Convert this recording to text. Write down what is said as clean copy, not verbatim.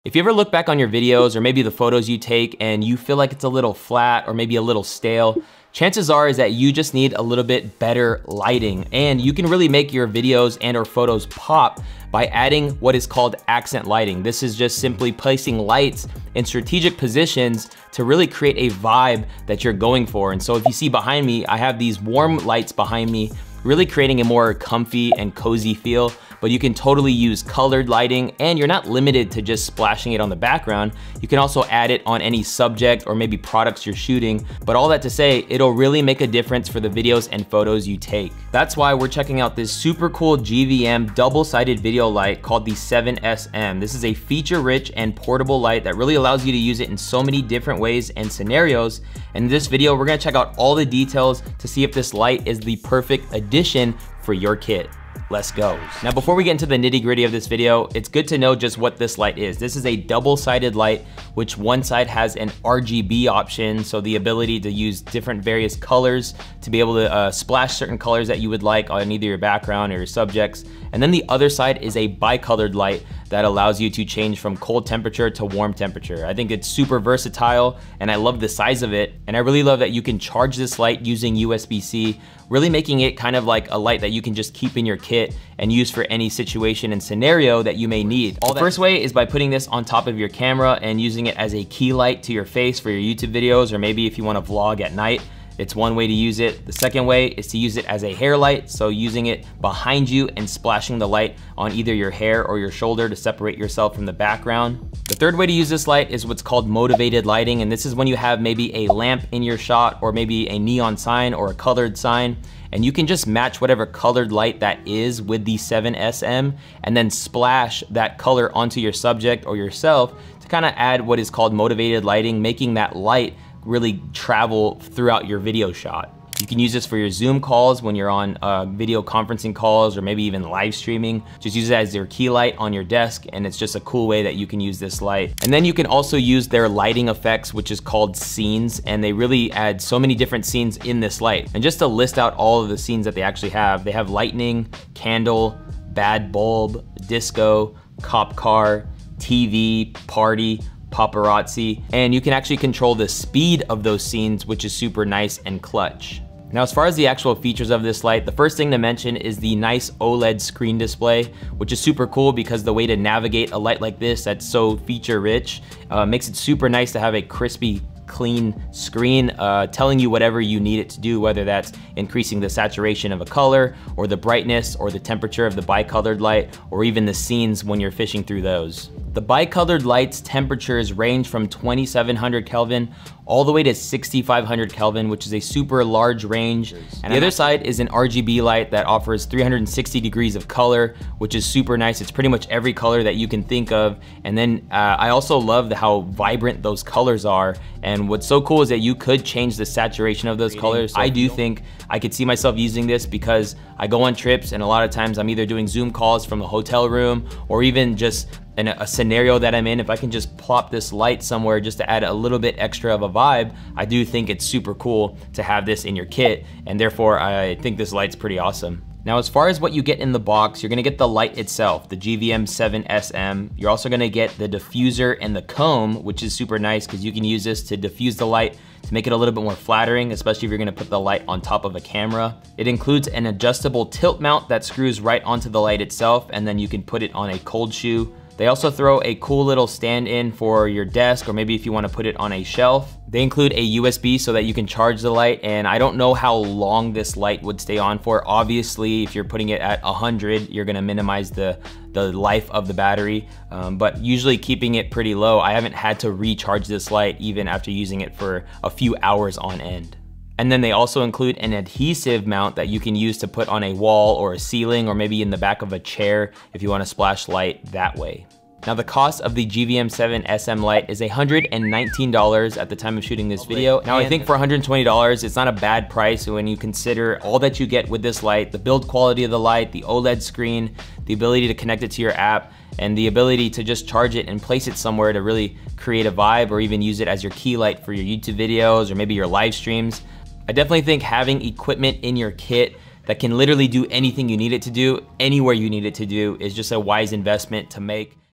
If you ever look back on your videos or maybe the photos you take and you feel like it's a little flat or maybe a little stale, chances are is that you just need a little bit better lighting, and you can really make your videos and or photos pop by adding what is called accent lighting. This is just simply placing lights in strategic positions to really create a vibe that you're going for. And so if you see behind me, I have these warm lights behind me, really creating a more comfy and cozy feel, but you can totally use colored lighting, and you're not limited to just splashing it on the background. You can also add it on any subject or maybe products you're shooting. But all that to say, it'll really make a difference for the videos and photos you take. That's why we're checking out this super cool GVM double-sided video light called the 7SM. This is a feature-rich and portable light that really allows you to use it in so many different ways and scenarios. In this video, we're gonna check out all the details to see if this light is the perfect addition for your kit. Let's go. Now, before we get into the nitty gritty of this video, it's good to know just what this light is. This is a double-sided light, which one side has an RGB option, so the ability to use different various colors to be able to splash certain colors that you would like on either your background or your subjects. And then the other side is a bicolored light that allows you to change from cold temperature to warm temperature. I think it's super versatile, and I love the size of it. And I really love that you can charge this light using USB-C, really making it kind of like a light that you can just keep in your kit and use for any situation and scenario that you may need. The first way is by putting this on top of your camera and using it as a key light to your face for your YouTube videos, or maybe if you want to vlog at night. It's one way to use it. The second way is to use it as a hair light, so using it behind you and splashing the light on either your hair or your shoulder to separate yourself from the background. The third way to use this light is what's called motivated lighting, and this is when you have maybe a lamp in your shot or maybe a neon sign or a colored sign, and you can just match whatever colored light that is with the 7SM and then splash that color onto your subject or yourself to kind of add what is called motivated lighting, making that light really travel throughout your video shot. You can use this for your Zoom calls when you're on video conferencing calls or maybe even live streaming. Just use it as your key light on your desk, and it's just a cool way that you can use this light. And then you can also use their lighting effects, which is called scenes, and they really add so many different scenes in this light. And just to list out all of the scenes that they actually have, they have lightning, candle, bad bulb, disco, cop car, TV, party, paparazzi, and you can actually control the speed of those scenes, which is super nice and clutch. Now, as far as the actual features of this light, the first thing to mention is the nice OLED screen display, which is super cool because the way to navigate a light like this that's so feature rich makes it super nice to have a crispy, clean screen telling you whatever you need it to do, whether that's increasing the saturation of a color or the brightness or the temperature of the bicolored light, or even the scenes when you're fishing through those. The bicolored light's temperatures range from 2700 Kelvin all the way to 6500 Kelvin, which is a super large range. And the other side is an RGB light that offers 360 degrees of color, which is super nice. It's pretty much every color that you can think of. And then I also love how vibrant those colors are. And what's so cool is that you could change the saturation of those colors. I do think I could see myself using this because I go on trips, and a lot of times I'm either doing Zoom calls from a hotel room or even just in a scenario that I'm in. If I can just plop this light somewhere just to add a little bit extra of a vibe, I do think it's super cool to have this in your kit, and therefore I think this light's pretty awesome. Now, as far as what you get in the box, you're gonna get the light itself, the GVM-7SM. You're also gonna get the diffuser and the comb, which is super nice because you can use this to diffuse the light to make it a little bit more flattering, especially if you're gonna put the light on top of a camera. It includes an adjustable tilt mount that screws right onto the light itself, and then you can put it on a cold shoe. They also throw a cool little stand-in for your desk, or maybe if you want to put it on a shelf. They include a USB so that you can charge the light, and I don't know how long this light would stay on for. Obviously, if you're putting it at 100, you're gonna minimize the life of the battery, but usually keeping it pretty low. I haven't had to recharge this light even after using it for a few hours on end. And then they also include an adhesive mount that you can use to put on a wall or a ceiling, or maybe in the back of a chair if you want to splash light that way. Now, the cost of the GVM-7SM light is $119 at the time of shooting this video. Now, I think for $120, it's not a bad price when you consider all that you get with this light, the build quality of the light, the OLED screen, the ability to connect it to your app, and the ability to just charge it and place it somewhere to really create a vibe, or even use it as your key light for your YouTube videos or maybe your live streams. I definitely think having equipment in your kit that can literally do anything you need it to do, anywhere you need it to do, is just a wise investment to make.